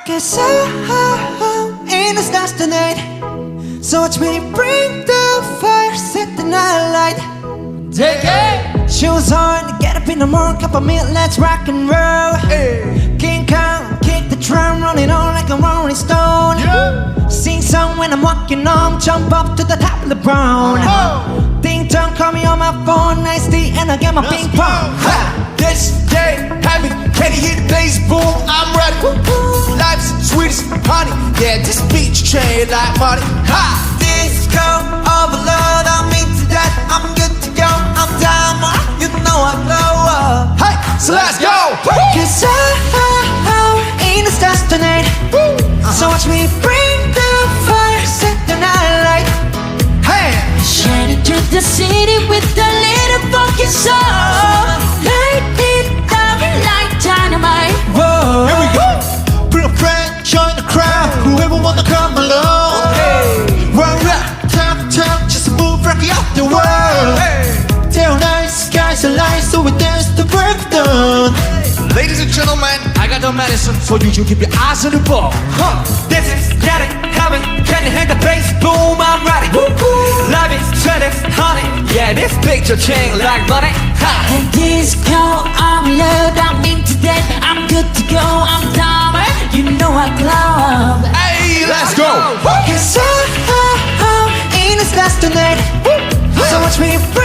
Cause I'm in this dance tonight. So watch me bring the fire, set the night light. Take it. Shoes on, get up in the morning, cup of milk, let's rock and roll. Hey. King Kong, kick the drum, rolling on like a rolling stone. Yeah. Sing song when I'm walking on, jump up to the top of the brown. Oh. Ding dong, call me on my phone, nice tea, and I get my ping pong. Ha. This day, happy, candy hit the bass, boom, I'm ready. Life's sweet as honey, yeah, this beach train like money. Ha. Disco overload, I'm into that, I'm good to go, I'm down, you know I blow up. Hey, so let's go. Cause I'm in the stars tonight. So watch me bring the fire, set the night light. Hey, Shining through the city with a little funky soul. Light it up like dynamite. Whoa. here we go. Bring a friend, join the crowd. Whoever wanna come along. Hey, roll up, time, just move rocky up the world. Hey, tell nice skies are light, so we dance the work done. Ladies and gentlemen, I got the medicine for you. You keep your eyes on the ball. This is static, heaven, can you hear the bass? Boom, I'm ready. Life is sweat, it's honey. Yeah, this picture chain like money. Ha. And disco, I'm loved, I'm into that. I'm good to go, I'm down. You know I glow. Hey, let's go. Cause I'm in the stars tonight. So watch me bring